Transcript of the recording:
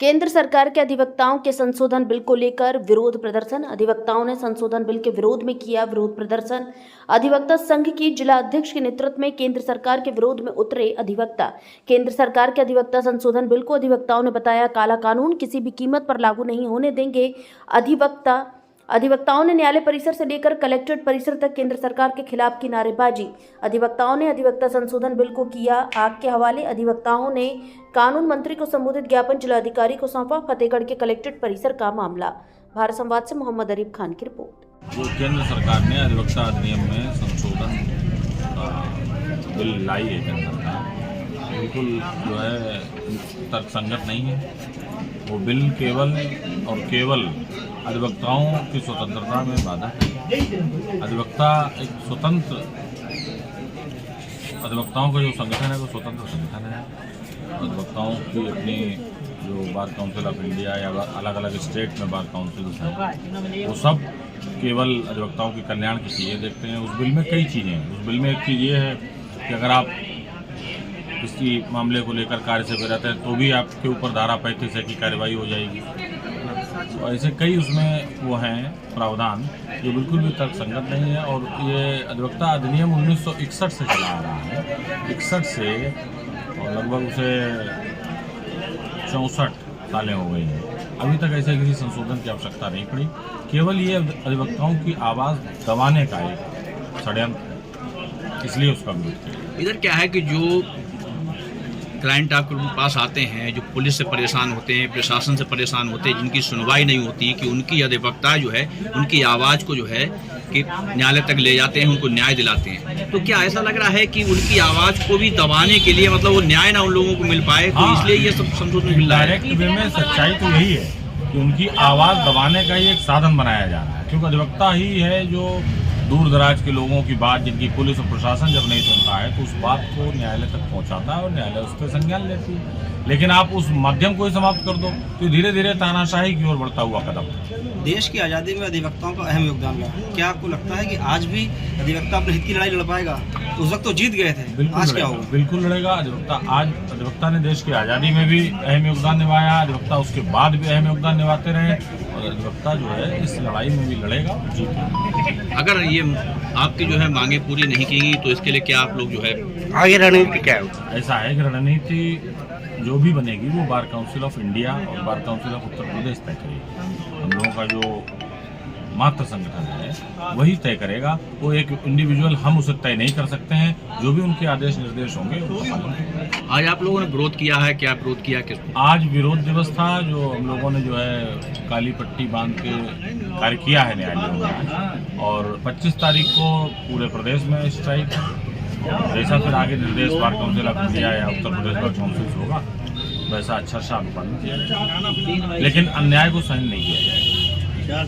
केंद्र सरकार के अधिवक्ताओं के संशोधन बिल को लेकर विरोध प्रदर्शन। अधिवक्ताओं ने संशोधन बिल के विरोध में किया विरोध प्रदर्शन। अधिवक्ता संघ की जिला अध्यक्ष के नेतृत्व में केंद्र सरकार के विरोध में उतरे अधिवक्ता। केंद्र सरकार के अधिवक्ता संशोधन बिल को अधिवक्ताओं ने बताया काला कानून, किसी भी कीमत पर लागू नहीं होने देंगे। अधिवक्ताओं ने न्यायालय परिसर से लेकर कलेक्ट्रेट परिसर तक केंद्र सरकार के खिलाफ की नारेबाजी। अधिवक्ताओं ने अधिवक्ता संशोधन बिल को किया आग के हवाले। अधिवक्ताओं ने कानून मंत्री को संबोधित ज्ञापन जिलाधिकारी को सौंपा। फतेहगढ़ के कलेक्ट्रेट परिसर का मामला। भारत संवाद से मोहम्मद अरीब खान की रिपोर्ट। जो केंद्र सरकार ने अधिवक्ता अधिनियम में संशोधन बिल लाई है केंद्र सरकार, बिल्कुल जो है तर्कसंगत नहीं है। वो बिल केवल और केवल अधिवक्ताओं की स्वतंत्रता में बाधा है। अधिवक्ता एक स्वतंत्र, अधिवक्ताओं का जो संगठन है वो स्वतंत्र संगठन है। अधिवक्ताओं की अपनी जो बार काउंसिल ऑफ इंडिया या अलग अलग स्टेट में बार काउंसिल्स हैं, वो सब केवल अधिवक्ताओं के कल्याण की चीज़ें देखते हैं। उस बिल में कई चीज़ें हैं। उस बिल में एक चीज़ ये है कि अगर आप किसी मामले को लेकर कार्य से रहते हैं तो भी आपके ऊपर धारा 35 की कार्रवाई हो जाएगी। तो ऐसे कई उसमें वो हैं प्रावधान जो बिल्कुल भी तर्कसंगत नहीं है। और ये अधिवक्ता अधिनियम 1961 से चला आ रहा है, 61 से, और लगभग उसे 64 सालें हो गई हैं। अभी तक ऐसे किसी संशोधन की आवश्यकता नहीं पड़ी। केवल ये अधिवक्ताओं की आवाज़ दबाने का एक षड्यंत्र, इसलिए उसका विरोध किया। इधर क्या है कि जो क्लाइंट आपके पास आते हैं, जो पुलिस से परेशान होते हैं, प्रशासन से परेशान होते हैं, जिनकी सुनवाई नहीं होती है, कि उनकी अधिवक्ता जो है उनकी आवाज़ को जो है कि न्यायालय तक ले जाते हैं, उनको न्याय दिलाते हैं। तो क्या ऐसा लग रहा है कि उनकी आवाज़ को भी दबाने के लिए, मतलब वो न्याय ना उन लोगों को मिल पाए, तो इसलिए ये सब संशोधन मिल रहा है? डायरेक्ट वे में सच्चाई तो यही है कि उनकी आवाज़ दबाने का ही एक साधन बनाया जा रहा है, क्योंकि अधिवक्ता ही है जो दूर दराज के लोगों की बात, जिनकी पुलिस और प्रशासन जब नहीं सुनता है तो उस बात को न्यायालय तक पहुंचाता है और न्यायालय उस पर संज्ञान लेती है। लेकिन आप उस माध्यम को ही समाप्त कर दो तो धीरे धीरे तानाशाही की ओर बढ़ता हुआ कदम। देश की आज़ादी में अधिवक्ताओं का अहम योगदान रहा। क्या आपको लगता है कि आज भी अधिवक्ता अपने हित की लड़ाई लड़ पाएगा? उस वक्त तो जीत गए थे, आज क्या होगा? बिल्कुल लड़ेगा अधिवक्ता। आज अधिवक्ता ने देश की आज़ादी में भी अहम योगदान निभाया, अधिवक्ता उसके बाद भी अहम योगदान निभाते रहे, और अधिवक्ता जो है इस लड़ाई में भी लड़ेगा, जीतेगा। अगर ये आपकी जो है मांगे पूरी नहीं की तो इसके लिए क्या आप लोग जो है आगे रणनीति क्या है? ऐसा है कि रणनीति जो भी बनेगी वो बार काउंसिल ऑफ इंडिया और bar council of Uttar Pradesh तय करेगी। हम लोगों का जो मात्र संगठन है वही तय करेगा। वो एक इंडिविजुअल हम उसे तय नहीं कर सकते हैं। जो भी उनके आदेश निर्देश होंगे उनका पालन करेंगे। आज आप लोगों ने विरोध किया है, क्या विरोध किया? किसको? आज विरोध दिवस था, जो हम लोगों ने जो है काली पट्टी बांध के कार्य किया है न्यायालयों में, और 25 तारीख को पूरे प्रदेश में स्ट्राइक है। जैसा फिर आगे निर्देश बार काउंसिल ऑफ इंडिया या उत्तर प्रदेश बार काउंसिल से होगा वैसा अच्छा पालन किया जाएगा, लेकिन अन्याय को सहन नहीं किया जाएगा।